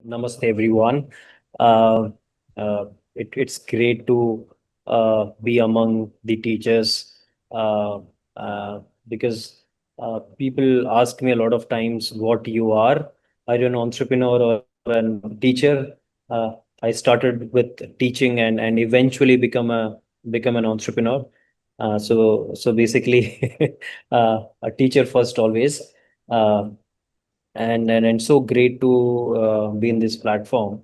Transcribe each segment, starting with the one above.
Namaste, everyone. Uh, it's great to be among the teachers uh, uh, because people ask me a lot of times what you are you an entrepreneur or a teacher? I started with teaching and eventually become an entrepreneur. So basically, a teacher first always. Uh, and so great to be in this platform.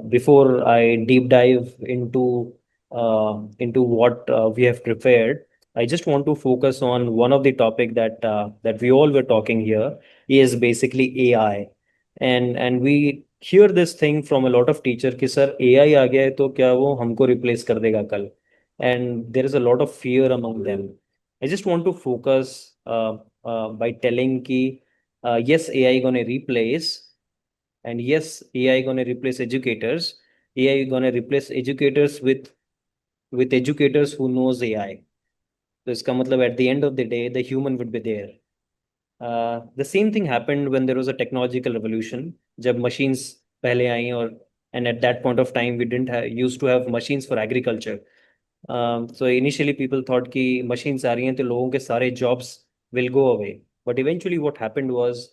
Before I deep dive into what we have prepared, I just want to focus on one of the topic that we all were talking here is basically AI, and we hear this thing from a lot of teacher कि sir AI आ गया है तो क्या वो हमको replace कर देगा कल, and there is a lot of fear among them. I just want to focus by telling कि yes, AI gonna replace, and yes, AI gonna replace educators. AI gonna replace educators with educators who knows AI. तो इसका मतलब at the end of the day, the human would be there. The same thing happened when there was a technological revolution. जब machines पहले आई और and at that point of time we didn't have, used to have machines for agriculture. So initially people thought कि machines आ रही हैं तो लोगों के सारे jobs will go away. But eventually what happened was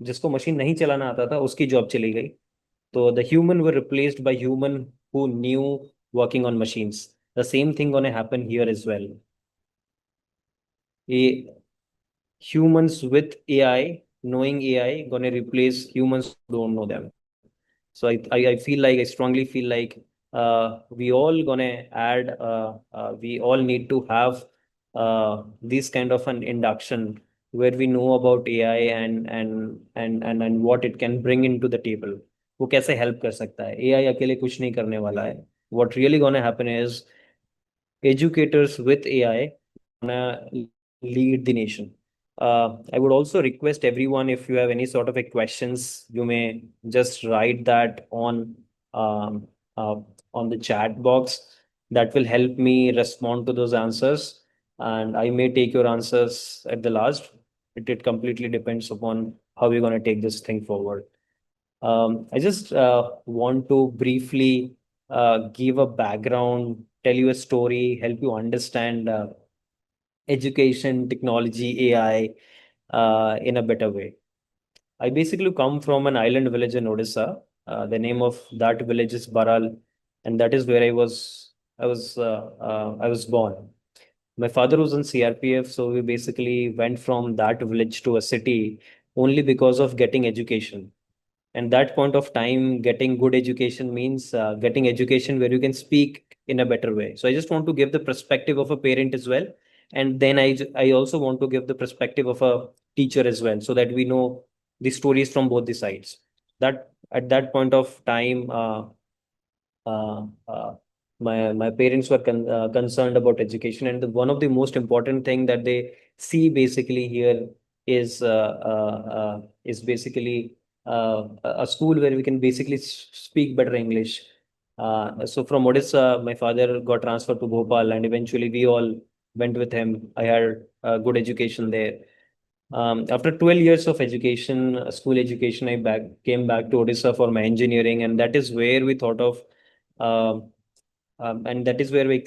जिसको मशीन नहीं चलाना आता था उसकी जॉब चली गई. तो the human were replaced by human who knew working on machines. The same thing gonna happen here as well. ये humans with AI knowing AI gonna replace humans who don't know them. So I feel like I strongly feel like we all gonna add we all need to have this kind of an induction where we know about AI and what it can bring into the table. वो कैसे help कर सकता है. AI अकेले कुछ नहीं करने वाला है. What really gonna happen is educators with AI gonna lead the nation. I would also request everyone, if you have any sort of a questions, you may just write that um, uh, on the chat box. That will help me respond to those answers, and I may take your answers at the last. It completely depends upon how we're going to take this thing forward. I just want to briefly give a background, tell you a story, help you understand education, technology, AI in a better way. I basically come from an island village in Odisha. The name of that village is Baral, and that is where I was born. My father was in CRPF, so we basically went from that village to a city only because of getting education. And that point of time, getting good education means getting education where you can speak in a better way. So I just want to give the perspective of a parent as well, and then I also want to give the perspective of a teacher as well, so that we know the stories from both the sides. That at that point of time, uh, uh, my parents were concerned about education, and one of the most important thing that they see basically here is basically a school where we can basically speak better English. So from Odisha, my father got transferred to Bhopal, and eventually we all went with him. I had good education there. After 12 years of education, school education, came back to Odisha for my engineering, and that is where we thought of, um and that is where we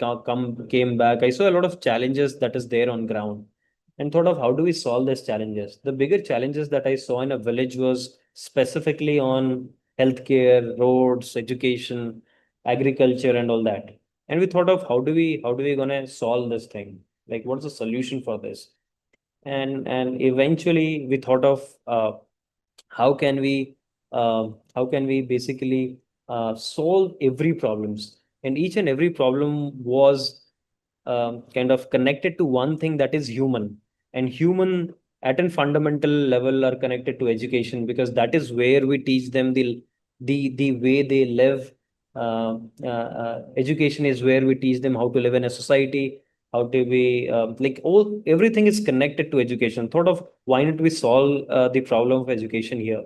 came back. I saw a lot of challenges that is there on ground, and thought of how do we solve these challenges. The bigger challenges that I saw in a village was specifically on healthcare, roads, education, agriculture, and all that. And we thought of how do we gonna solve this thing? Like, what's the solution for this? And eventually we thought of how can we how can we basically solve every problems, and each and every problem was kind of connected to one thing, that is human. And human at a fundamental level are connected to education, because that is where we teach them the way they live. Education is where we teach them how to live in a society, how do we like all everything is connected to education. Thought of why not we solve the problem of education here.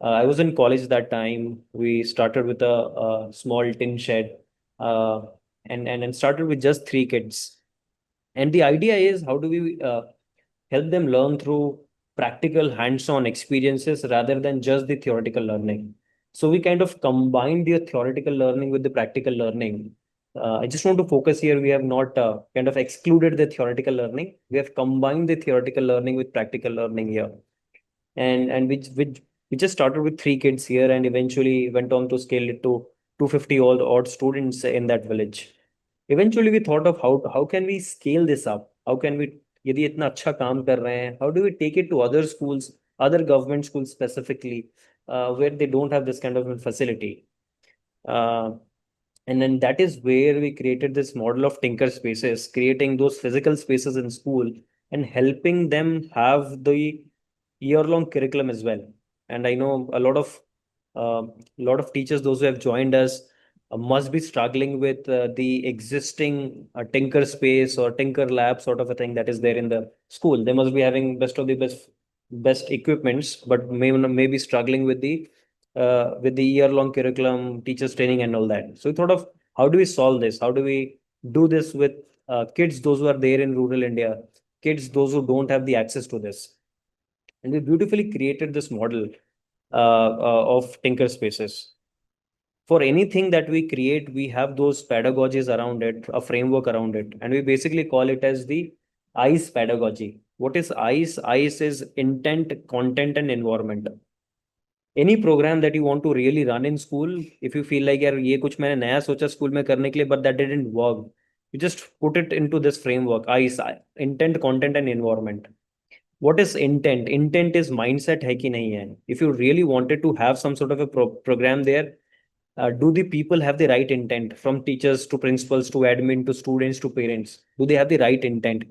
I was in college that time. We started with a small tin shed, uh, and started with just three kids. And the idea is how do we help them learn through practical hands-on experiences rather than just the theoretical learning. So we kind of combine the theoretical learning with the practical learning. I just want to focus here. We have not kind of excluded the theoretical learning. We have combined the theoretical learning with practical learning here. And we just started with 3 kids here and eventually went on to scale it to 250 odd students in that village. Eventually we thought of how can we scale this up? How can we, यदि इतना अच्छा काम कर रहे हैं, how do we take it to other schools, other government schools specifically, where they don't have this kind of a facility? Uh, and then that is where we created this model of Tinker Spaces, creating those physical spaces in school and helping them have the year-long curriculum as well. And I know a lot of teachers, those who have joined us, must be struggling with the existing Tinker Space or Tinker Lab sort of a thing that is there in the school. They must be having best of the best equipments, but may be struggling with the year-long curriculum, teachers training, and all that. So we thought of how do we solve this? How do we do this with kids, those who are there in rural India, kids, those who don't have the access to this? And we beautifully created this model of Tinker Spaces. For anything that we create, we have those pedagogies around it, a framework around it, and we basically call it as the ICE pedagogy. What is ICE? ICE is intent, content, and environment. Any program that you want to really run in school, if you feel like यार ये कुछ मैंने नया सोचा school में करने के लिए but that didn't work, you just put it into this framework, ICE, intent, content, and environment. What is intent? Intent is mindset है कि नहीं है. If you really wanted to have some sort of a program there, do the people have the right intent, from teachers to principals to admin to students to parents? Do they have the right intent?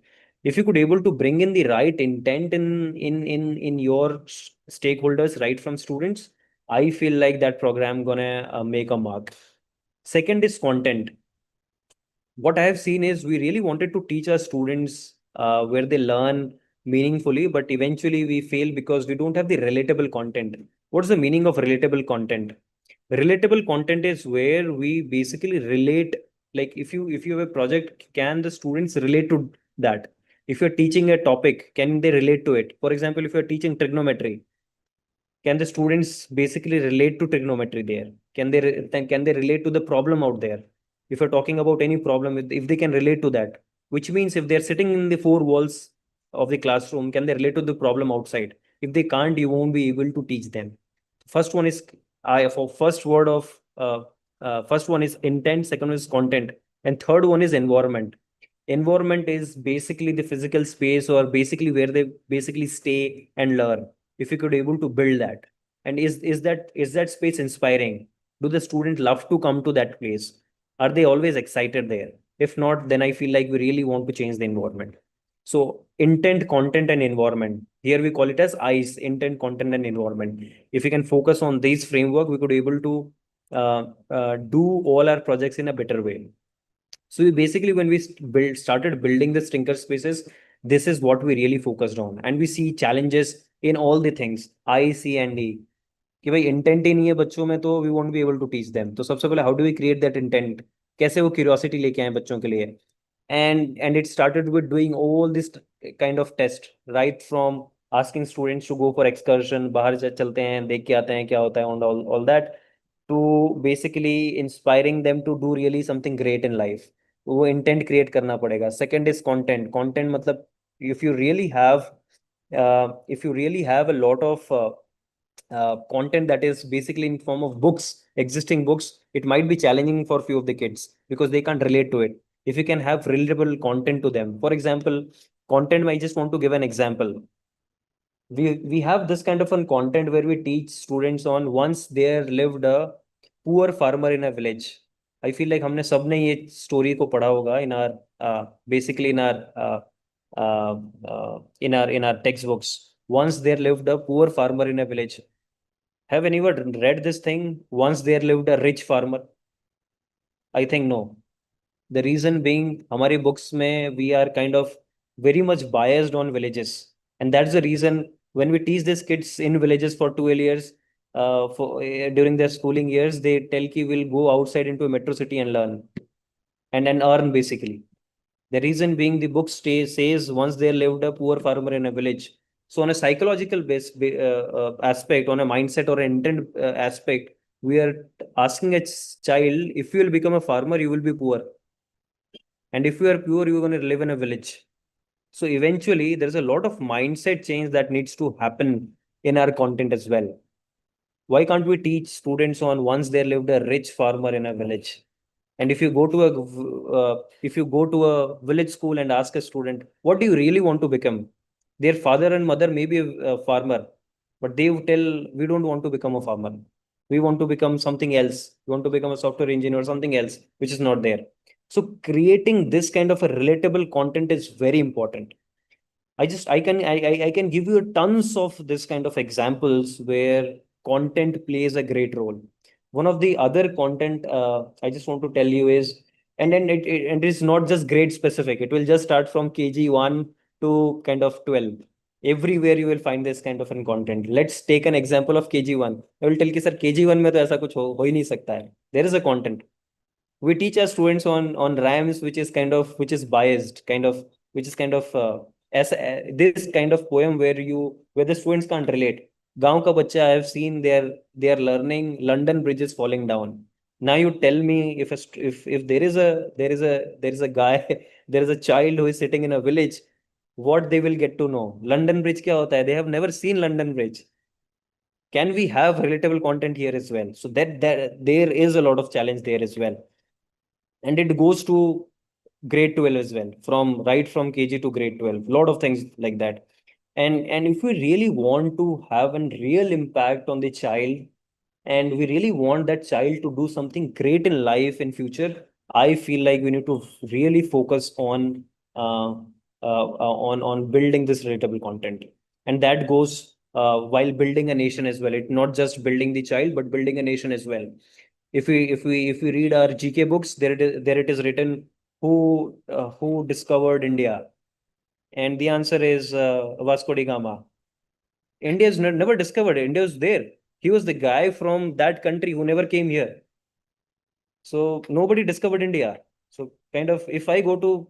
If you could able to bring in the right intent in your stakeholders, right from students, I feel like that program gonna make a mark. Second is content. What I have seen is we really wanted to teach our students where they learn meaningfully, but eventually we fail because we don't have the relatable content. What's the meaning of relatable content? Relatable content is where we basically relate. Like if you have a project, can the students relate to that? If you're teaching a topic, can they relate to it? For example, if you're teaching trigonometry, can the students basically relate to trigonometry there? Can they relate to the problem out there? If you're talking about any problem, if they can relate to that, which means if they're sitting in the 4 walls of the classroom, can they relate to the problem outside? If they can't, you won't be able to teach them. First one is I for first word of first one is intent, second one is content, and third one is environment. Environment is basically the physical space or basically where they basically stay and learn. If you could able to build that, and is that space inspiring? Do the student love to come to that place? Are they always excited there? If not, then I feel like we really want to change the environment. So intent, content, and environment. Here we call it as ICE, intent, content, and environment. If we can focus on these framework, we could able to do all our projects in a better way. So we basically, when we started building the Tinker Spaces, this is what we really focused on, and we see challenges in all the things I, C, and E. कि भाई intent ही नहीं है बच्चों में तो we won't be able to teach them. तो सबसे पहले how do we create that intent, कैसे वो क्यूरियोसिटी लेके आए बच्चों के लिए. And it started with doing all this kind of test, right from asking students to go for excursion, बाहर चलते हैं देख के आते हैं क्या होता है, and all that, to basically inspiring them to do really something great in life. वो intent create करना पड़ेगा. Second is content मतलब if you really have a lot of content that is basically in form of books, existing books, it might be challenging for few of the kids because they can't relate to it. If you can have relatable content to them, for example, content, I just want to give an example. We have this kind of a content where we teach students on once there lived a poor farmer in a village. I feel like हमने सबने ये story को पढ़ा होगा in our basically in our textbooks. Once there lived a poor farmer in a village. Have anyone read this thing? Once there lived a rich farmer? I think no. The reason being, हमारी books में we are kind of very much biased on villages, and that's the reason when we teach these kids in villages for 12 years, during their schooling years, they tell ki we'll go outside into a metro city and learn and earn basically. The reason being, the book says once there lived a poor farmer in a village. So on a psychological aspect, on a mindset or intent aspect, we are asking a child, if you will become a farmer, you will be poor. And if you are poor, you're going to live in a village. So eventually, there's a lot of mindset change that needs to happen in our content as well. Why can't we teach students on once they lived a rich farmer in a village? And if you go to a village school and ask a student, what do you really want to become? Their father and mother may be a farmer, but they will tell, we don't want to become a farmer. We want to become something else. We want to become a software engineer or something else, which is not there. So creating this kind of a relatable content is very important. I can give you tons of this kind of examples where content plays a great role. One of the other content I just want to tell you is, and then and it's not just grade specific. It will just start from KG 1 to kind of 12. Everywhere you will find this kind of an content. Let's take an example of KG 1. I will tell कि sir KG 1 में तो ऐसा कुछ हो ही नहीं सकता है. There is a content. We teach our students on rhymes which is biased, which is kind of as this kind of poem where the students can't relate. गांव का बच्चा, I have seen they are learning London Bridge is falling down. Now you tell me, if there is a guy there is a child who is sitting in a village, what they will get to know. London Bridge क्या होता है? They have never seen London Bridge. Can we have relatable content here as well? So that there is a lot of challenge there as well. And it goes to grade 12 as well, from KG to grade 12, lot of things like that. And if we really want to have a real impact on the child, and we really want that child to do something great in life in future, I feel like we need to really focus on building this relatable content. And that goes while building a nation as well. It's not just building the child, but building a nation as well. If we read our GK books, there it is written who discovered India, and the answer is Vasco da Gama. India is never discovered. India was there. He was the guy from that country who never came here. So nobody discovered India. So kind of if I go to,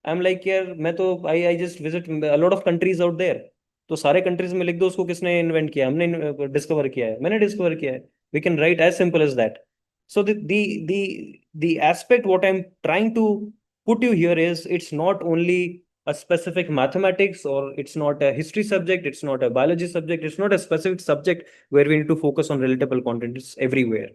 I'm like यार मैं तो I just visit a lot of countries out there. तो सारे countries में लिख दो उसको किसने इन्वेंट किया, हमने डिस्कवर किया है, मैंने डिस्कवर किया है. We can write as simple as that. So the aspect what I'm trying to put you here is, it's not only a specific mathematics, or it's not a history subject, it's not a biology subject, it's not a specific subject where we need to focus on relatable content. It's everywhere.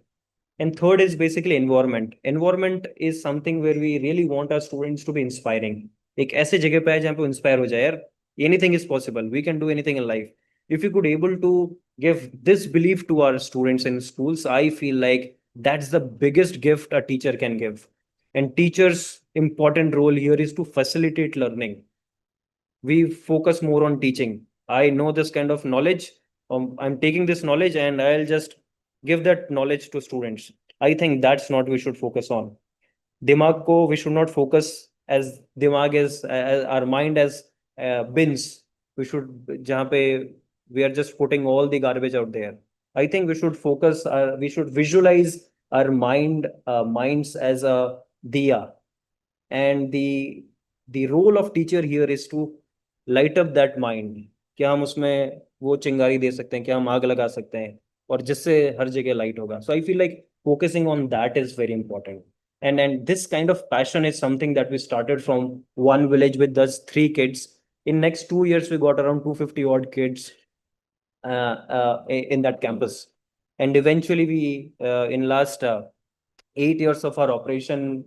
And third is basically environment. Environment is something where we really want our students to be inspiring. एक ऐसे जगह पे है जहाँ पे inspire हो जाए यार, anything is possible, we can do anything in life. If you could able to give this belief to our students in schools, I feel like that's the biggest gift a teacher can give. And teachers' important role here is to facilitate learning. We focus more on teaching. I know this kind of knowledge. I'm taking this knowledge and I'll just give that knowledge to students. I think that's not we should focus on. Dimag ko we should not focus as dimag as our mind as bins. We should jahan pe we are just putting all the garbage out there. I think we should focus. We should visualize our minds as a diya, and the role of teacher here is to light up that mind. क्या हम उसमें वो चिंगारी दे सकते हैं, क्या हम आग लगा सकते हैं, और जिससे हर जगह लाइट होगा. So I feel like focusing on that is very important. And this kind of passion is something that we started from one village with just 3 kids. In next 2 years we got around 250 odd kids in that campus. And eventually in last 8 years of our operation,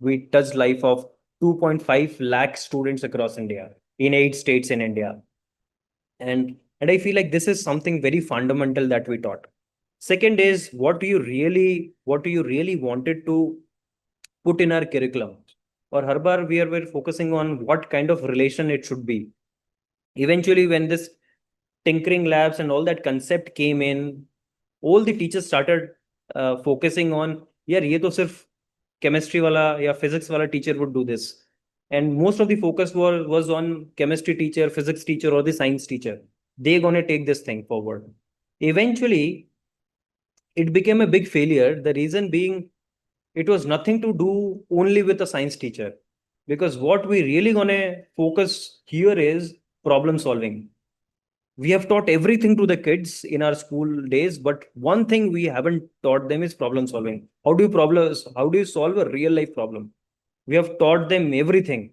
we touched life of 2.5 lakh students across India in 8 states in India. And I feel like this is something very fundamental that we taught. Second is, what do you really wanted to put in our curriculum? Or her bar we're focusing on what kind of relation it should be. Eventually, when this tinkering labs and all that concept came in, all the teachers started focusing on, यार ये तो सिर्फ chemistry वाला या physics वाला teacher would do this. And most of the focus was on chemistry teacher, physics teacher, or the science teacher. They're going to take this thing forward. Eventually, it became a big failure. The reason being, it was nothing to do only with a science teacher. Because what we really going to focus here is problem solving. We have taught everything to the kids in our school days, but one thing we haven't taught them is problem solving. How do you solve a real life problem? We have taught them everything,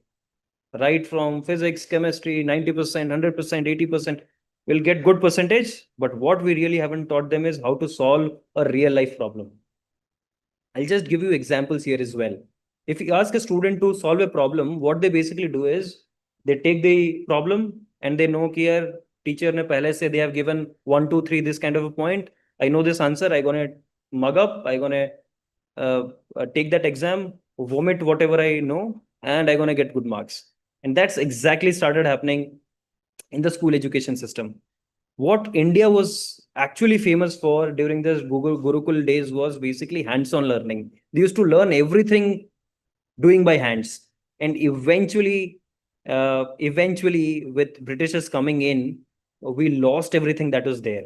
right from physics, chemistry, 90%, 100%, 80%. Will get good percentage, but what we really haven't taught them is how to solve a real life problem. I'll just give you examples here as well. If you ask a student to solve a problem, what they basically do is they take the problem and they know here teacher ne pehle se they have given 1, 2, 3 this kind of a point. I know this answer. I'm gonna mug up. I'm gonna take that exam, vomit whatever I know, and I'm gonna get good marks. And that's exactly started happening in the school education system. What India was actually famous for during the Google Gurukul days was basically hands-on learning. They used to learn everything doing by hands, and eventually, with Britishers coming in, we lost everything that was there,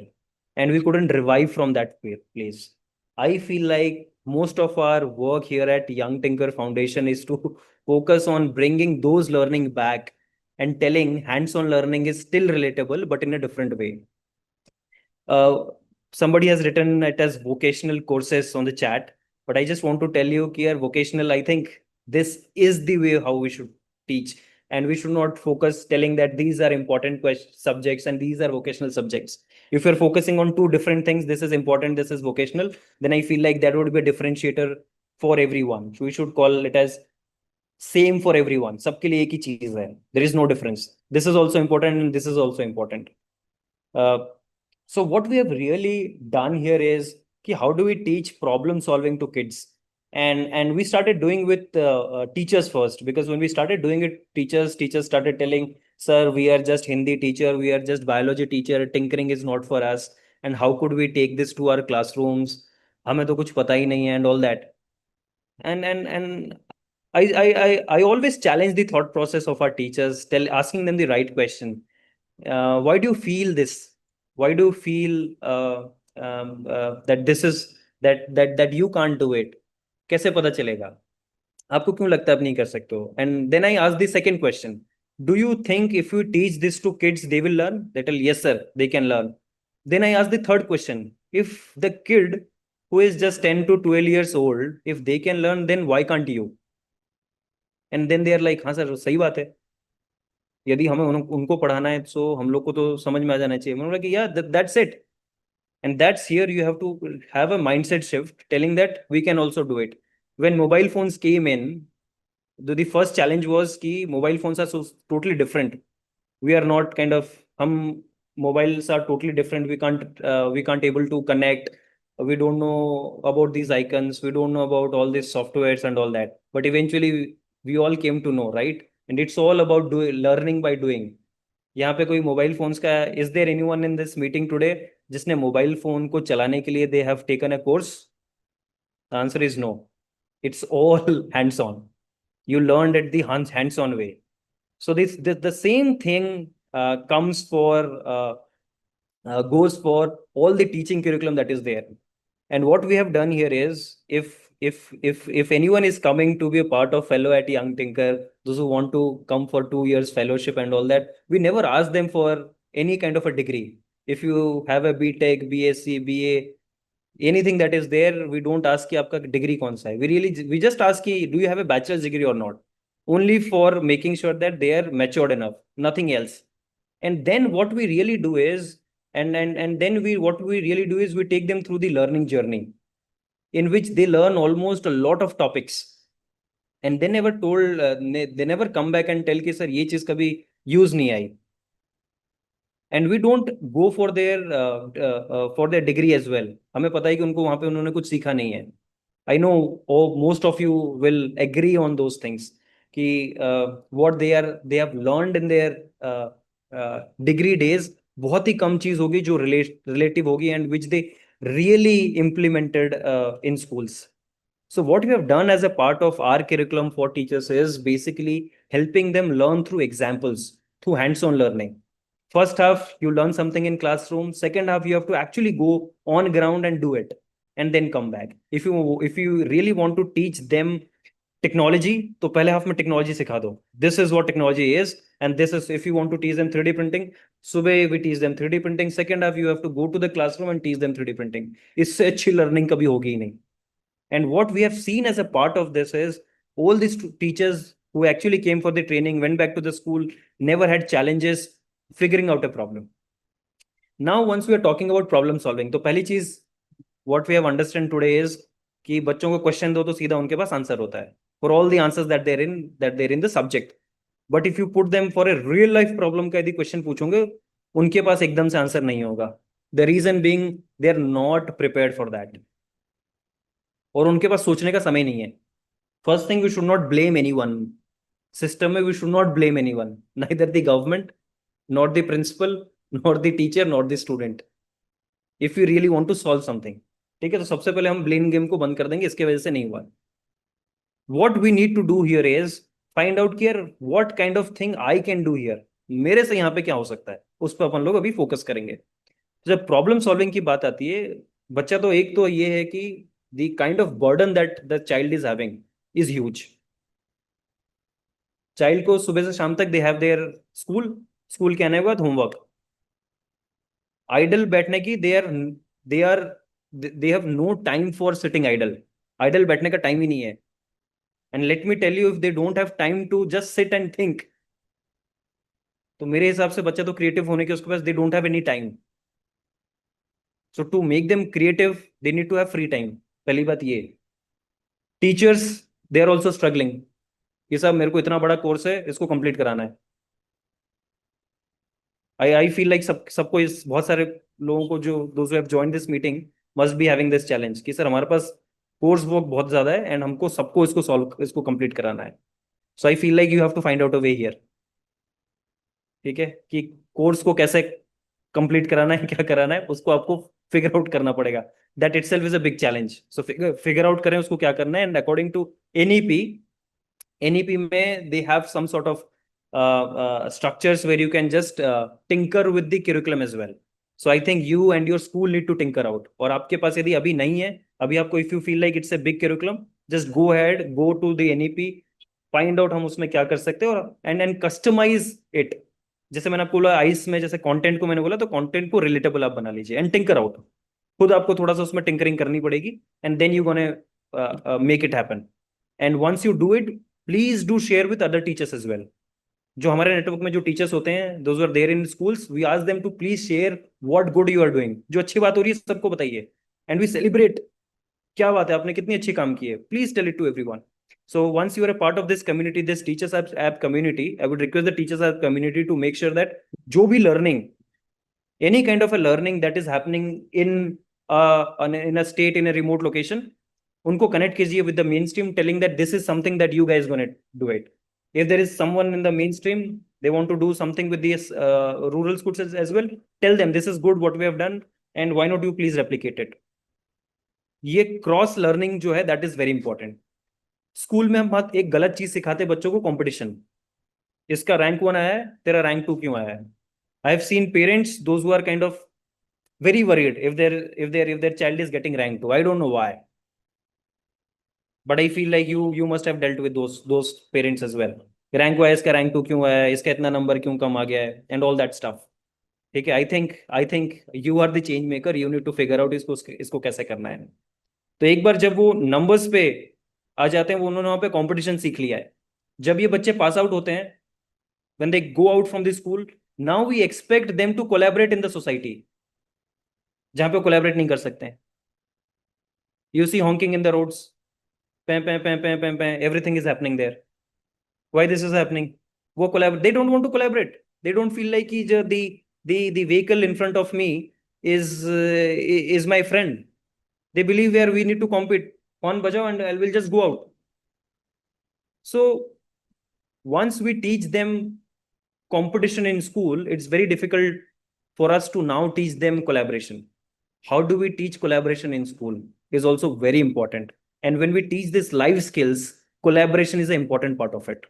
and we couldn't revive from that place. I feel like most of our work here at Young Tinker Foundation is to focus on bringing those learning back and telling hands-on learning is still relatable, but in a different way. Uh, Somebody has written it as vocational courses on the chat, but I just want to tell you here, vocational, I think this is the way how we should teach. And we should not focus telling that these are important subjects and these are vocational subjects. If you're focusing on two different things, this is important, this is vocational, then I feel like that would be a differentiator for everyone. So we should call it as same for everyone. सबके लिए एक ही चीज है. There is no difference. This is also important and this is also important. Uh, so what we have really done here is how do we teach problem solving to kids? And we started doing with teachers first, because when we started doing it, teachers started telling, sir, we are just Hindi teacher, we are just biology teacher, tinkering is not for us. And how could we take this to our classrooms? हमें तो कुछ पता ही नहीं है and all that. And I always challenge the thought process of our teachers, asking them the right question. Why do you feel this? Why do you feel that this is that you can't do it? कैसे पता चलेगा? आपको क्यों लगता है आप नहीं कर सकते हो? And then I ask the second question. Do you think if you teach this to kids, they will learn? They tell, yes, sir, they can learn. Then I ask the third question. If the kid who is just 10 to 12 years old, if they can learn, then why can't you? And then they are like, हाँ sir सही बात है, यदि हमें उनको पढ़ाना है तो हम लोग को तो समझ में आ जाना चाहिए. मैंने बोला कि यार that's it. And that's here you have to have a mindset shift telling that we can also do it. When mobile phones came in, the first challenge was कि mobile phones are so totally different. We are not kind of हम mobiles are totally different. We can't able to connect. We don't know about these icons. We don't know about all these softwares and all that. But eventually we all came to know, right? And it's all about learning by doing. यहाँ पे कोई mobile phones का, is there anyone in this meeting today जिसने mobile phone को चलाने के लिए they have taken a course? The answer is no. It's all hands on. You learned at the hands-on way. So the same thing comes for goes for all the teaching curriculum that is there. And what we have done here is, if anyone is coming to be a part of fellow at Young Tinker, those who want to come for 2 years fellowship and all that, we never ask them for any kind of a degree. If you have a BTech, BSc, BA, anything that is there, we don't ask कि आपका degree कौन सा है. We just ask कि do you have a bachelor's degree or not, only for making sure that they are matured enough, nothing else. And then what we really do is, and then what we really do is we take them through the learning journey, in which they learn almost a lot of topics, and they never come back and tell कि sir ये चीज कभी use नहीं आई. And we don't go for their degree as well. हमें पता है कि उनको वहां पे उन्होंने कुछ सीखा नहीं है. I know most of you will agree on those things कि what they have learned in their degree days बहुत ही कम चीज होगी जो रिलेटिव होगी and which they really implemented in schools. So what we have done as a part of our curriculum for teachers is basically helping them learn through examples, through hands-on learning. First half, you learn something in classroom. Second half, you have to actually go on ground and do it, and then come back. If you really want to teach them technology, तो पहले half में technology सिखा दो, this is what technology is, and this is if you want to teach them 3D printing, सुबह we teach them 3D printing, second half you have to go to the classroom and teach them 3D printing. इससे अच्छी learning कभी होगी ही नहीं। And what we have seen as a part of this is all these teachers who actually came for the training, went back to the school, never had challenges figuring out a problem. Now once we are talking about problem solving, तो पहली चीज what we have understand today is कि बच्चों को question दो तो सीधा उनके पास आंसर होता है for all the answers that they're in the subject. But if you put them for a real life problem का यदि क्वेश्चन पूछोगे, उनके पास एकदम से आंसर नहीं होगा। The reason being they are not prepared for that, और उनके पास सोचने का समय नहीं है। First thing, we should not blame anyone. System में we should not blame anyone, neither the government, nor the principal, nor the teacher, nor the student. If you really want to solve something, ठीक है, तो सबसे पहले हम blame game को बंद कर देंगे, इसके वजह से नहीं हुआ। What we need to do here is find out here what kind of thing I can do here. मेरे से यहाँ पे क्या हो सकता है, उस पर अपन लोग अभी फोकस करेंगे। जब प्रॉब्लम सॉल्विंग की बात आती है, बच्चा तो एक तो ये है कि the kind of burden that the child is having is huge. Child को सुबह से शाम तक they have their school, school के आने के बाद होमवर्क, आइडल बैठने की they are they have no time for sitting idle. Idle बैठने का टाइम ही नहीं है। And let me tell you, if they don't have time to just sit and think, तो मेरे हिसाब से बच्चा तो क्रिएटिव होने के उसके पास they don't have any time. So to make them creative they need to have free time. पहली बात ये। Teachers, they are also struggling, ये सब मेरे को इतना बड़ा कोर्स है, इसको कंप्लीट कराना है। आई फील लाइक सबको इस बहुत सारे लोगों को जो those have joined this meeting must be having this challenge कि सर हमारे पास कोर्स वर्क बहुत ज्यादा है एंड हमको सबको इसको कंप्लीट कराना है। So I feel like you have to find out a way here. ठीक है, कि कोर्स को कैसे कंप्लीट कराना है, क्या कराना है, उसको आपको फिगर आउट करना पड़ेगा। That itself is a big challenge. So figure out करें उसको क्या करना है, and according to NEP, NEP में they have some sort of structures where you can just tinker with the curriculum as well. So I think you and your school need to tinker out. और आपके पास यदि अभी नहीं है, अभी आपको if you feel like it's a big curriculum, just go ahead, go to the NEP, find out हम उसमें क्या कर सकते हैं, और and customize it. जैसे मैंने आपको बोला आइस में, जैसे कंटेंट को मैंने बोला, तो कंटेंट को रिलेटेबल आप बना लीजिए एंड टिंकर आउट। खुद आपको थोड़ा सा उसमें टिंकरिंग करनी पड़ेगी, and then you gonna make it happen. And once you do it, please do share with other teachers as well. जो हमारे नेटवर्क में जो टीचर्स होते हैं, those are there in schools, we ask them to please share what good you are doing. जो अच्छी बात हो रही है सबको बताइए, एंड वी सेलिब्रेट। क्या बात है, आपने कितनी अच्छी काम की है, please tell it to everyone. So once you are a part of this community, this teachers app community, I would request the teachers app community to make sure that जो भी learning, any kind of a learning that is happening in a state, in a remote location, उनको connect कीजिए with the mainstream, telling that this is something that you guys gonna do it. If there is someone in the mainstream, they want to do something with these rural schools as well, tell them this is good what we have done, and why not you please replicate it. ये cross learning जो है that is very important. School में हम बात एक गलत चीज सिखाते बच्चों को, कंपटीशन। इसका रैंक 1 आया है, तेरा रैंक 2 क्यों आया है। I have seen parents those who are kind of very worried if their child is getting rank 2. I don't know why, but I feel like you must have dealt with those parents as well. Rank wise इसका rank 2 क्यों आया है, इसका इतना number क्यों कम आ गया है, and all that stuff. ठीक है, I think you are the change maker, you need to figure out इसको कैसे करना है। तो एक बार जब वो नंबर्स पे आ जाते हैं, वो उन्होंने वहां पे कंपटीशन सीख लिया है। जब ये बच्चे पास आउट होते हैं, when they go out from the school, now we expect them to collaborate in the society, जहां पे कोलैबोरेट नहीं कर सकते हैं। You see hawking in the roads, पे पे पे पे पे पे everything is happening there. Why this is happening? वो collaborate, they don't want to collaborate, they don't feel like कि the vehicle in front of me is my friend. They believe where we need to compete, horn bajao and I will just go out. So once we teach them competition in school, it's very difficult for us to now teach them collaboration. How do we teach collaboration in school is also very important. And when we teach this life skills, collaboration is an important part of it.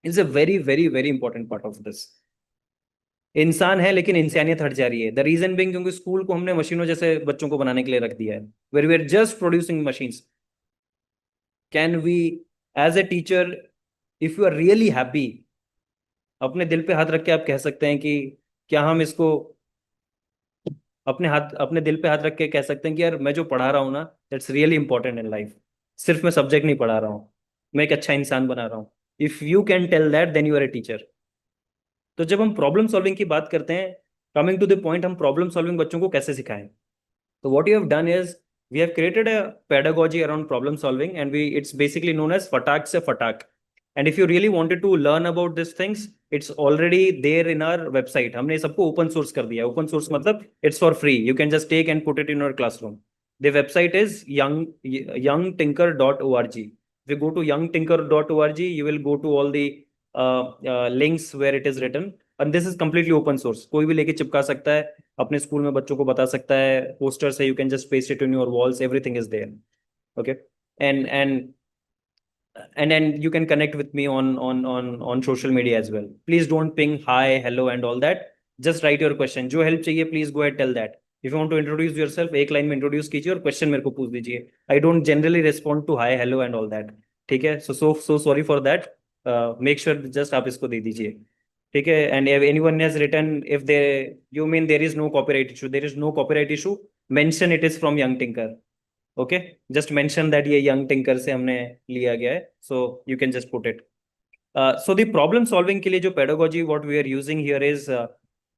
It's a very, very, very important part of this. इंसान है लेकिन इंसानियत हट जा रही है। The reason being, क्योंकि school को हमने मशीनों जैसे बच्चों को बनाने के लिए रख दिया है, where we are just producing machines. Can we as a teacher, if you are really happy, अपने दिल पे हाथ रख के आप कह सकते हैं कि क्या हम इसको अपने दिल पे हाथ रख के कह सकते हैं कि यार मैं जो पढ़ा रहा हूँ ना, that's really important in life. सिर्फ मैं सब्जेक्ट नहीं पढ़ा रहा हूँ, मैं एक अच्छा इंसान बना रहा हूँ। If you can tell that, then you are a teacher. तो जब हम प्रॉब्लम सॉल्विंग की बात करते हैं, कमिंग टू द पॉइंट, हम प्रॉब्लम सॉल्विंग बच्चों को कैसे सिखाएं? So what you have done is we have created a pedagogy around problem solving, and it's basically known as Fatak se Fatak. And if you really wanted to learn about these things, it's already there in our website. हमने सबको open source कर दिया है। Open source मतलब it's for free. You can just take and put it in your classroom. The website is youngtinker.org. If you go to youngtinker.org, you will go to all the links where it is written. And this is completely open source. कोई भी लेके चिपका सकता है, अपने school में बच्चों को बता सकता है, पोस्टर्स है, you can just paste it in your walls, everything is there. Okay, and and you can connect with me on social media as well. Please don't ping hi, hello and all that. Just write your question. जो help चाहिए, please go ahead, tell that. If you want to introduce yourself, एक line में introduce कीजिए और question मेरे को पूछ दीजिए. I don't generally respond to hi, hello and all that. ठीक है? So sorry for that. Make sure just आप इसको दे दीजिए. ठीक है? And if anyone has written, if they, you mean there is no copyright issue, there is no copyright issue, mention it is from Young Tinker. Okay, just mention that ये Young Tinker से हमने लिया गया है, so you can just put it. So the problem solving के लिए जो pedagogy what we are using here is,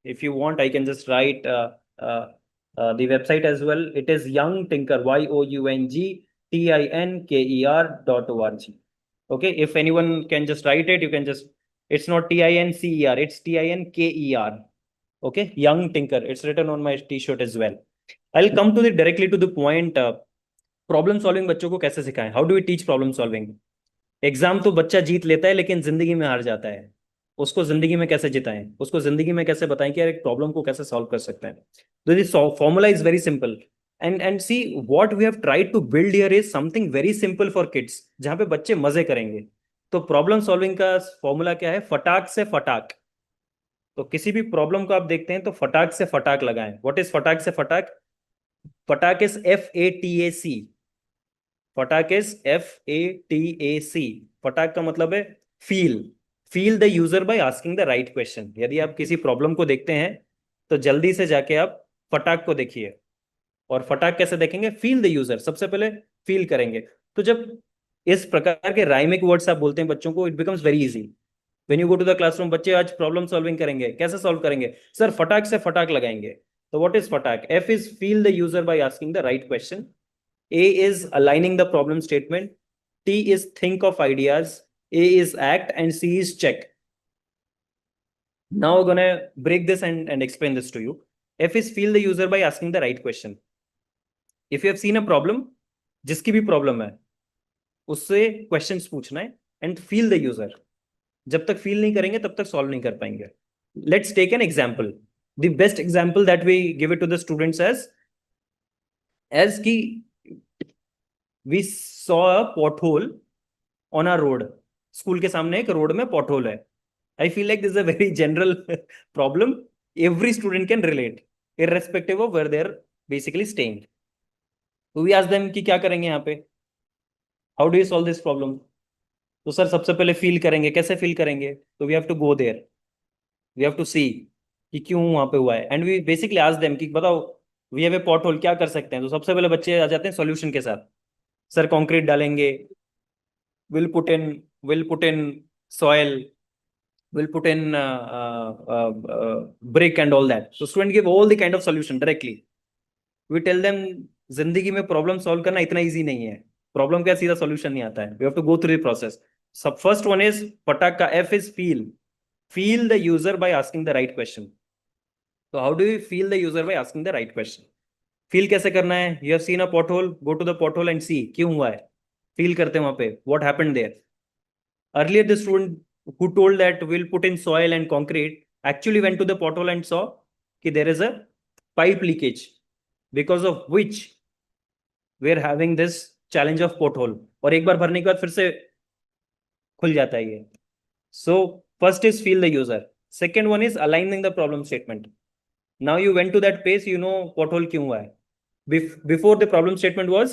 if you want I can just write the website as well. It is young tinker, youngtinker.org. Okay, if anyone can just write it, you can just, it's not TINCER, it's TINKER. Okay, young tinker, it's written on my t-shirt as well. I'll come to the directly to the point. Problem solving बच्चों को कैसे सिखाएं? How do we teach problem solving? Exam तो बच्चा जीत लेता है, लेकिन जिंदगी में हार जाता है। उसको जिंदगी में कैसे जिताएं? उसको जिंदगी में कैसे बताएं कि यार एक प्रॉब्लम को कैसे सॉल्व कर सकते हैं? तो this formula is very simple, and see what we have tried to build here is something very simple for kids, जहां पे बच्चे मजे करेंगे। तो प्रॉब्लम सॉल्विंग का फॉर्मूला क्या है? फटाक से फटाक। तो किसी भी प्रॉब्लम को आप देखते हैं तो फटाक से फटाक लगाएं। व्हाट इज फटाक से फटाक? फटाक इज FATAC। फटाक इज FATAC। फटाक का मतलब है feel the user by asking the right question. यदि आप किसी प्रॉब्लम को देखते हैं तो जल्दी से जाके आप फटाक को देखिए। और फटाक कैसे देखेंगे? फील द यूजर, सबसे पहले फील करेंगे। तो जब इस प्रकार के राइमिक वर्ड्स आप बोलते हैं बच्चों को, it becomes very easy. When you go to the classroom, बच्चे आज प्रॉब्लम सॉल्विंग करेंगे, कैसे सॉल्व करेंगे? सर फटाक से फटाक लगाएंगे। तो व्हाट इज फटाक? F is feel the user by asking the right question, A is aligning the problem statement, T is think of ideas, A is act, and C is check. Now we're gonna break this and explain this to you. F is feel the user by asking the right question. If you have seen a problem, जिसकी भी problem है उससे questions पूछना है and feel the user. जब तक feel नहीं करेंगे तब तक सॉल्व नहीं कर पाएंगे। Let's take an example. The best example that we give it to the students as की we saw a pothole on our road. School के सामने एक रोड में pothole है। I feel like this is a very general problem. Every student can relate, irrespective of where they're basically staying. So we ask them कि क्या करेंगे यहाँ पे? How do you solve this problem? तो sir सबसे पहले feel करेंगे। कैसे फील करेंगे? तो we have to go there, we have to see कि क्यों वहां पे हुआ है, and we basically ask them कि बताओ we have a pothole, क्या कर सकते हैं? तो सबसे पहले बच्चे आ जाते हैं सॉल्यूशन के साथ। सर कंक्रीट डालेंगे, will put in soil, will put in brick and all that. So student give all the kind of solution directly. We tell them जिंदगी में प्रॉब्लम सॉल्व करना इतना इजी नहीं है। प्रॉब्लम का सीधा सॉल्यूशन नहीं आता है, we have to go through the process. सब फर्स्ट वन इज फटाक का F is feel the user by asking the right question. So how do you feel the user by asking the right question? Feel कैसे करना है? You have seen a pothole, go to the pothole and see क्यों हुआ है। Feel करते हैं वहां पे, what happened there. Earlier the student who told that we'll put in soil and concrete actually went to the pothole and saw कि there is a pipe leakage, because of which we are having this challenge of pothole. और एक बार भरने के बाद फिर से खुल जाता है ये। So first is feel the user, second one is aligning the problem statement. Now you went to that page, you know pothole क्यों हुआ है। Before the problem statement was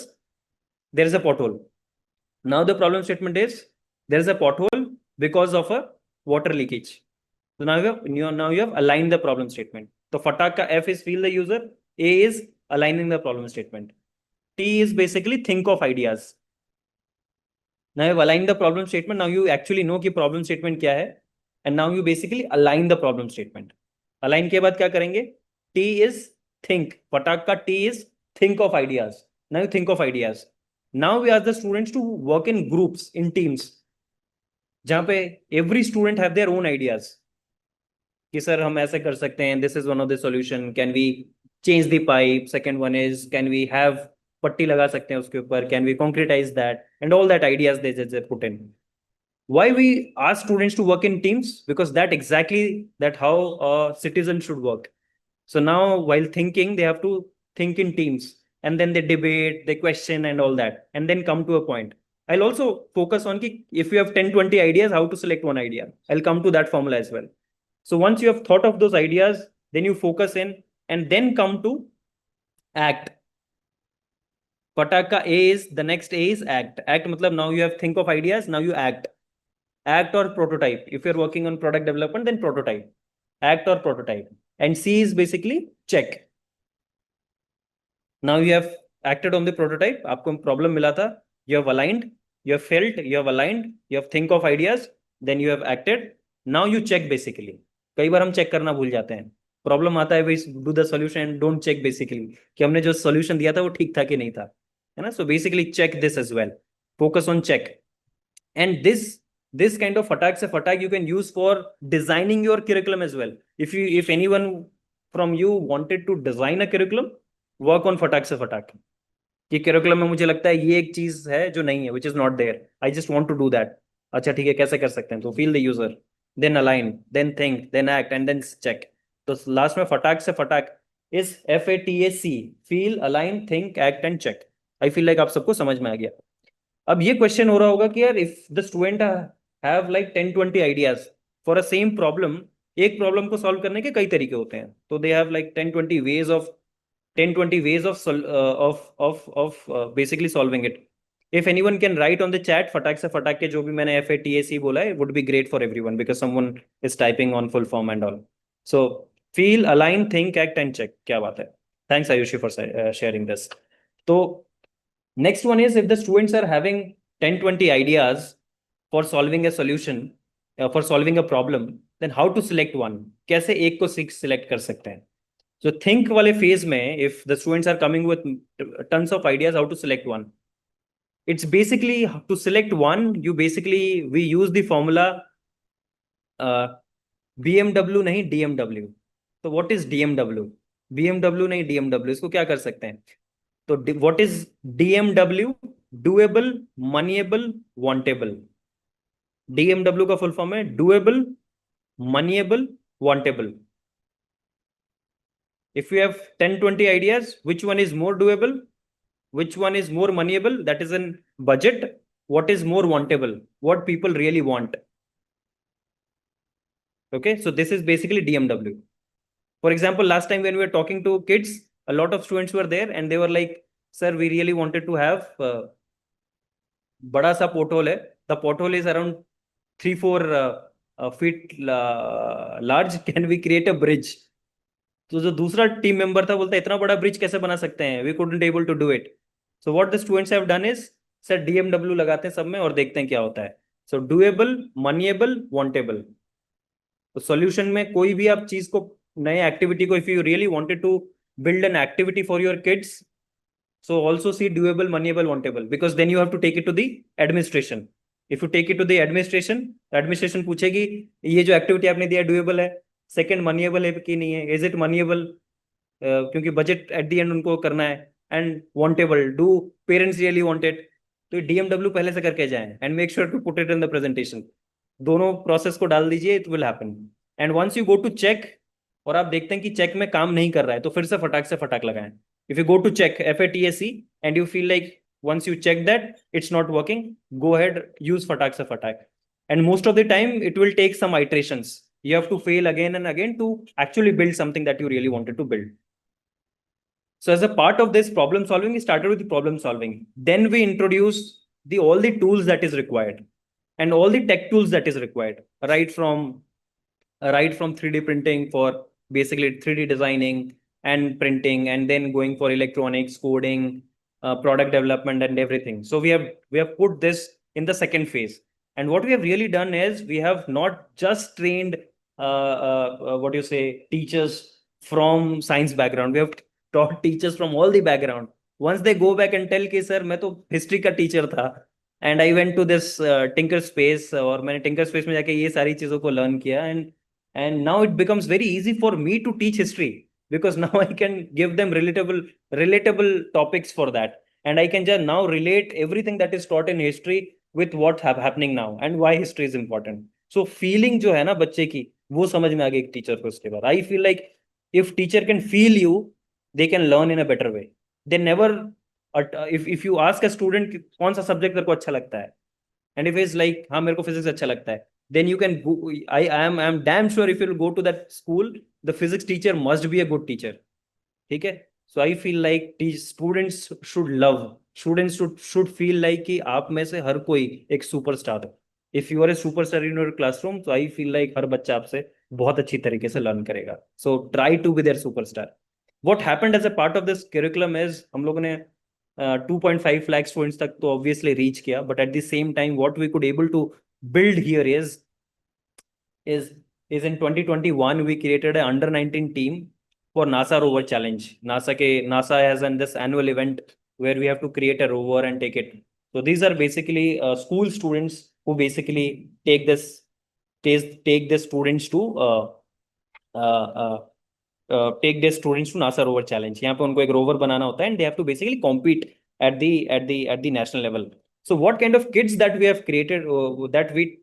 there is a pothole. Now the problem statement is there is a pothole because of a water leakage. So now you have aligned the problem statement. So Fatak ka F is feel the user, A is aligning the problem statement, T is basically think of ideas. Now you've aligned the problem statement. Now you actually know कि problem statement क्या है, and now you basically align the problem statement. Align के बाद क्या करेंगे? T is think. Fatak का T is think of ideas. Now you think of ideas. Now we ask the students to work in groups, in teams, जहाँ पे every student have their own ideas. कि sir हम ऐसे कर सकते हैं, this is one of the solution, can we change the pipe, second one is can we have पट्टी लगा सकते हैं उसके ऊपर, can we concretize that and all that ideas they put in. Why we ask students to work in teams? Because that exactly that how a citizen should work. So now while thinking they have to think in teams, and then they debate, they question and all that, and then come to a point. I'll also focus on ki if you have 10-20 ideas, how to select one idea. I'll come to that formula as well. So once you have thought of those ideas, then you focus in and then come to act. Pataka A is the next A is act. Act matlab now you have think of ideas, now you act. Act or prototype. If you're working on product development, then prototype. Act or prototype. And C is basically check. Now you have acted on the prototype. आपको problem मिला था. You have aligned. You have felt. You have aligned. You have think of ideas. Then you have acted. Now you check basically. कई बार हम check करना भूल जाते हैं. Problem आता है we do the solution and don't check basically कि हमने जो सॉल्यूशन दिया था वो ठीक था कि नहीं था, है ना. So basically check this as well. Focus on check. And this kind of attack se attack you can use for designing your curriculum as well. If anyone from you wanted to design a curriculum, work on फटाक से फटाक कि curriculum में मुझे लगता है ये एक चीज है जो नहीं है, which is not there, I just want to do that. अच्छा ठीक है, कैसे कर सकते हैं? तो feel the user, then align, then think, then act and then check. तो लास्ट में फटाक से फटाक is FATAC, feel, align, think, act and check. I feel like आप सबको समझ में आ गया. अब ये क्वेश्चन हो रहा होगा कि यार if the student have like 10-20 ideas for a same problem, एक प्रॉब्लम को सॉल्व करने के कई तरीके होते हैं, तो they have like 10-20 ways of 10-20 ways of basically solving it. If anyone can write on the chat फटाक से फटाक के जो भी मैंने FATAC बोला है, would be great for everyone because someone is typing on full form and all. So feel, align, think, act and check. क्या बात है. Thanks Ayushi for sharing this. तो next one is if the students are having 10-20 ideas for solving a solution, for solving a problem, then how to select one? कैसे एक को select कर सकते हैं? So think वाले phase में if the students are coming with tons of ideas, how to select one? It's basically to select one, we use the formula BMW नहीं DMW. तो what is DMW? BMW नहीं DMW, इसको क्या कर सकते हैं? तो what is DMW? Doable, moneyable, wantable. DMW का फुल फॉर्म है doable, moneyable, wantable. If you have 10-20 ideas, which one is more doable? Which one is more moneyable? That is in budget. What is more wantable? What people really want. Okay, so this is basically DMW. For example, last time when we were talking to kids, a lot of students were there and they were like, sir, we really wanted to have बड़ा सा पोर्टहोल है. The porthole is around 3-4 feet large. Can we create a bridge? तो जो दूसरा team member था बोलता है इतना बड़ा ब्रिज कैसे बना सकते हैं, we couldn't able to do it. So what the students have done is sir DMW लगाते हैं सब में और देखते हैं क्या होता है. सो डूएबल, मनीएबल, वांटेबल. तो सॉल्यूशन में कोई भी आप चीज को, नए एक्टिविटी को, if you really wanted to build an activity for your kids, so also see doable, moneyable, wantable, because then you have to take it to the administration. If you take it to the administration पूछेगी ये जो activity आपने दिया doable है, second मनीएबल है कि नहीं है, is it मनीएबल, क्योंकि बजट एट द एंड उनको करना है, and wantable, do parents really want it. तो DMW पहले से करके जाएं and make sure to put it in the presentation. दोनों प्रोसेस को डाल दीजिए, it will happen. And once you go to check और आप देखते हैं कि चेक में काम नहीं कर रहा है, तो फिर से फटाक लगाएं. If you go to check FATAC and you feel like once you check that it's not working, go ahead, use fatak se fatak. And most of the time it will take some iterations. You have to fail again and again to actually build something that you really wanted to build. So as a part of this problem solving, we started with the problem solving. Then we introduce all the tools that is required. and all the tech tools that is required, right from 3D printing for basically 3D designing and printing, and then going for electronics, coding, product development, and everything. So we have put this in the second phase. And what we have really done is we have not just trained what do you say teachers from science background. We have taught teachers from all the background. Once they go back and tell कि sir मैं तो history का teacher था and I went to this tinker space, और मैंने tinker space में जाके ये सारी चीजों को लर्न किया, and now it becomes very easy for me to teach history because now I can give them relatable topics for that, and I can just now relate everything that is taught in history with what happening now and why history is important. So feeling जो है ना बच्चे की, वो समझ में आ गई एक टीचर को उसके बाद. I feel like if teacher can feel you, they can learn in a better way. They never if you ask a student कि कौन सा सब्जेक्ट तेरे को अच्छा लगता है, and if it's like हाँ मेरे को फिजिक्स अच्छा लगता है, then you can go, I am damn sure if you'll go to that school, the physics teacher must be a good teacher. ठीक है. So I feel like students should feel like कि आप में से हर कोई एक सुपरस्टार है. If you are a superstar in your classroom, so I feel like हर बच्चा आपसे बहुत अच्छी तरीके से लर्न करेगा. So try to be their superstar. What happened as a part of this curriculum is हम लोगों ने 2.5 lakh students तक तो obviously reach किया, but at the same time what we could able to build here is in 2021 we created an under 19 team for NASA rover challenge. NASA has an this annual event where we have to create a rover and take it. So these are basically school students who basically take the students to uh, uh, take their students to NASA rover challenge. यहाँ पे उनको एक rover बनाना होता है and they have to basically compete at the national level. So what kind of kids that we have created that we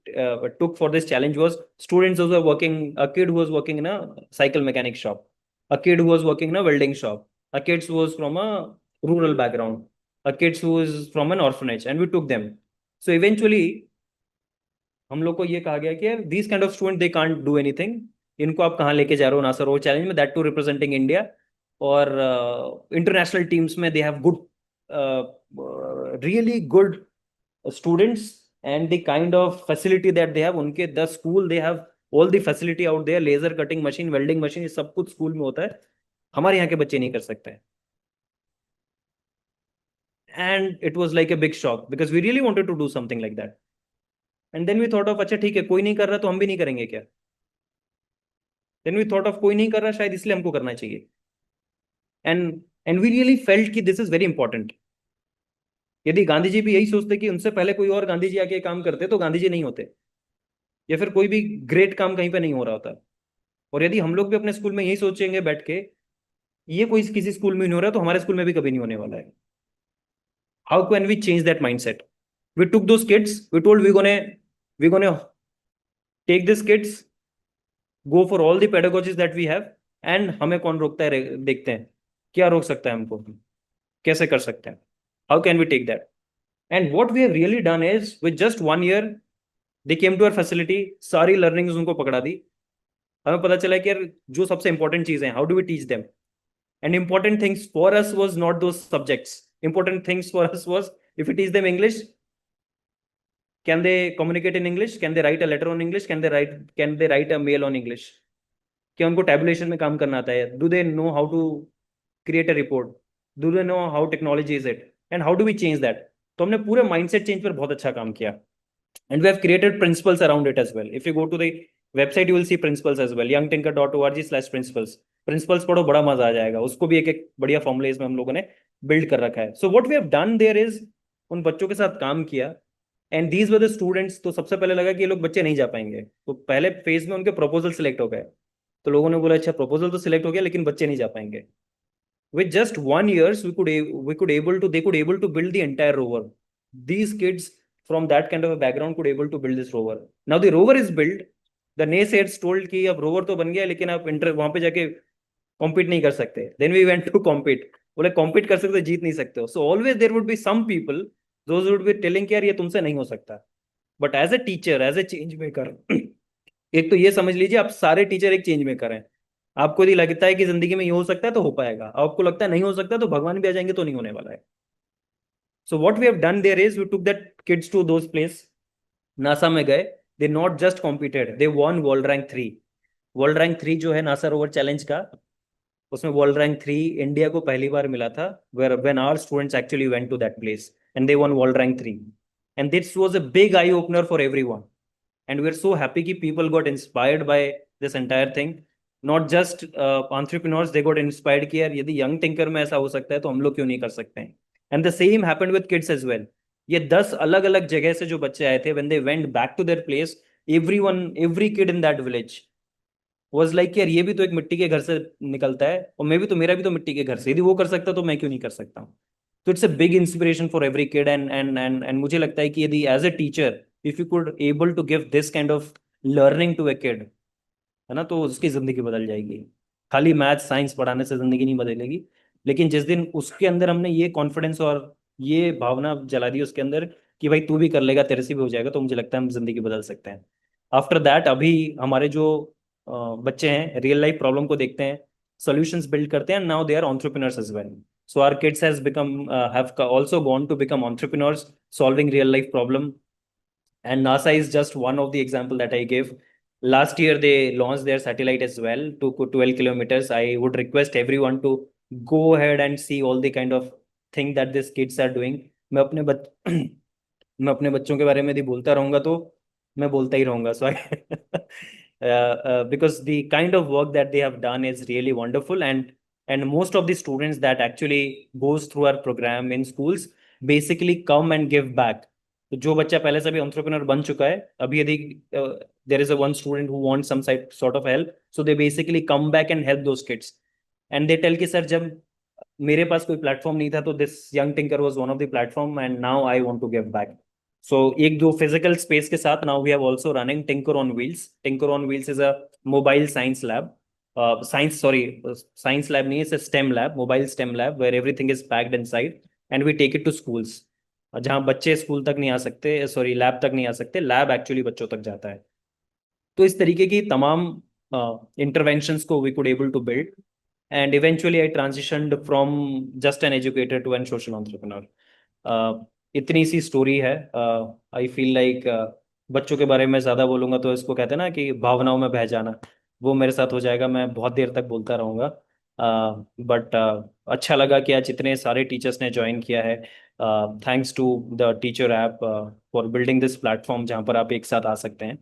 took for this challenge was students who were working, a kid who was working in a cycle mechanic shop, a kid who was working in a welding shop, a kid who was from a rural background, a kid who was from an orphanage, and we took them. So eventually हम लोग को ये कहा गया कि these kind of students they can't do anything. इनको आप कहाँ लेके जा रहे हो नासा रोवर चैलेंज में, दैट टू रिप्रेजेंटिंग इंडिया, और इंटरनेशनल टीम्स में they have good really good students and the kind of facility that they have. उनके the school they have all the facility out there, laser cutting machine, welding machine, ये सब कुछ school में होता है. हमारे यहाँ के बच्चे नहीं कर सकते हैं. And it was like a big shock because we really wanted to do something like that. And then we thought of अच्छा ठीक है कोई नहीं कर रहा तो हम भी नहीं करेंगे क्या. Then we thought of कोई नहीं कर रहा शायद इसलिए हमको करना चाहिए. And we really felt कि this is very important. यदि गांधी जी भी यही सोचते कि उनसे पहले कोई और गांधी जी आके काम करते तो गांधी जी नहीं होते, या फिर कोई भी ग्रेट काम कहीं पे नहीं हो रहा होता. और यदि हम लोग भी अपने स्कूल में यही सोचेंगे बैठ के ये कोई किसी स्कूल में नहीं हो रहा तो हमारे स्कूल में भी कभी नहीं होने वाला है. How can we change that mindset? We took those kids, we told we gonna take this kids, go for all the pedagogies that we have, and हमें कौन रोकता है देखते हैं क्या रोक सकता है हमको, कैसे कर सकते हैं, how can we take that. And what we have really done is with just 1 year they came to our facility, सारी लर्निंग्स उनको पकड़ा दी. हमें पता चला कि यार जो सबसे इंपॉर्टेंट चीजें हैं, how do we teach them. And important things for us was not those subjects. Important things for us was if you teach them English, can they communicate in English, can they write a letter on English, can they write a mail on English, क्या उनको tabulation में काम करना आता है, do they know how to create a report, do they know how technology is it, and how do we change that. तो हमने पूरे माइंडसेट चेंज पर बहुत अच्छा काम किया. And we have created principles around it as well. If you go to the website, you will see principles as well. youngtinker.org/principles. Principles पढ़ो, बड़ा मजा आ जाएगा. उसको भी एक बढ़िया फॉर्मूले इसमें हम लोगों ने बिल्ड कर रखा है. So what we have done there is उन बच्चों के साथ काम किया. And these were the students. तो सबसे पहले लगा कि ये लोग बच्चे नहीं जा पाएंगे, तो पहले फेज में उनके प्रपोजल सिलेक्ट हो गए. तो लोगों ने बोला अच्छा प्रपोजल तो सिलेक्ट हो गया लेकिन बच्चे नहीं जा पाएंगे. With just 1 year, we could able to they could able to build the entire rover. These kids from that kind of a background could able to build this rover. Now the rover is built. The naysayers told कि अब rover तो बन गया लेकिन आप inter वहां पे जाके compete नहीं कर सकते. Then we went to compete. बोले compete कर सकते हो, जीत नहीं सकते हो. So always there would be some people those would be telling कि यार ये तुमसे नहीं हो सकता. But as a teacher, as a change maker, एक तो ये समझ लीजिए आप सारे टीचर एक चेंज मेकर हैं. आपको यदि लगता है कि जिंदगी में ये हो सकता है तो हो पाएगा, आपको लगता है नहीं हो सकता तो भगवान भी आ जाएंगे तो नहीं होने वाला है. So what we have done there is we took that kids to those place. NASA में गए, they not just competed, they won world rank 3। World rank 3 जो है नासा रोवर चैलेंज का, उसमें वर्ल्ड रैंक 3 इंडिया को पहली बार मिला था, where when our students actually went to that place and they won world rank 3। And this was a big eye opener for everyone, and we're so happy कि people got inspired by this entire thing, not just entrepreneurs, they got inspired कि यार यदि young thinker में ऐसा हो सकता है तो हम लोग क्यों नहीं कर सकते हैं। And the same happened with kids as well. ये 10 अलग अलग जगह से जो बच्चे आए थे, when they went back to their place, everyone, every kid in that village was like यार ये भी तो एक मिट्टी के घर से निकलता है, और मैं भी तो, मेरा भी तो मिट्टी के घर से, यदि वो कर सकता तो मैं क्यों नहीं कर सकता हूँ। तो it's a big inspiration for every kid, and मुझे लगता है कि यदि as a teacher if you could able to give this kind of learning to a kid, है ना, तो उसकी जिंदगी बदल जाएगी। खाली मैथ साइंस पढ़ाने से जिंदगी नहीं बदलेगी, लेकिन जिस दिन उसके अंदर हमने ये कॉन्फिडेंस और ये भावना जला दी उसके अंदर कि भाई तू भी कर लेगा, तेरे से भी हो जाएगा, तो मुझे लगता है हम जिंदगी बदल सकते हैं। आफ्टर दैट अभी हमारे जो बच्चे हैं रियल लाइफ प्रॉब्लम को देखते हैं, सॉल्यूशंस बिल्ड करते हैं, now they are entrepreneurs as well. So our kids has become have also gone to become entrepreneurs solving real life problem. And NASA is just one of the example that I gave. Last year they launched their satellite as well to 12 kilometers. I would request everyone to go ahead and see all the kind of thing that these kids are doing. मैं अपने बच मैं अपने बच्चों के बारे में यदि बोलता रहूंगा तो मैं बोलता ही रहूंगा, so because the kind of work that they have done is really wonderful, and most of the students that actually goes through our program in schools basically come and give back. तो जो बच्चा पहले से भी entrepreneur बन चुका है, अभी यदि there is a one student who want some sort of help, so they basically come back and help those kids. And they tell कि सर जब मेरे पास कोई प्लेटफॉर्म नहीं था तो this Young Tinker was one of the platform, and now I want to give back. So एक दो फिजिकल स्पेस के साथ now we have also running Tinker on Wheels. Tinker on wheels is a mobile science lab, science sorry science lab नहीं, it's a STEM lab, mobile STEM lab where everything is packed inside, and we take it to schools. जहाँ बच्चे school तक नहीं आ सकते, sorry lab तक नहीं आ सकते, lab actually बच्चों तक जाता है। तो इस तरीके की तमाम इंटरवेंशंस को we could able to build, and eventually I transitioned from just an educator to an social entrepreneur. इतनी सी स्टोरी है। आई फील लाइक बच्चों के बारे में ज़्यादा बोलूंगा तो इसको कहते हैं ना कि भावनाओं में बह जाना, वो मेरे साथ हो जाएगा, मैं बहुत देर तक बोलता रहूंगा। बट अच्छा लगा कि आज इतने सारे टीचर्स ने ज्वाइन किया है। Thanks to the teacher app for building this platform जहाँ पर आप एक साथ आ सकते हैं।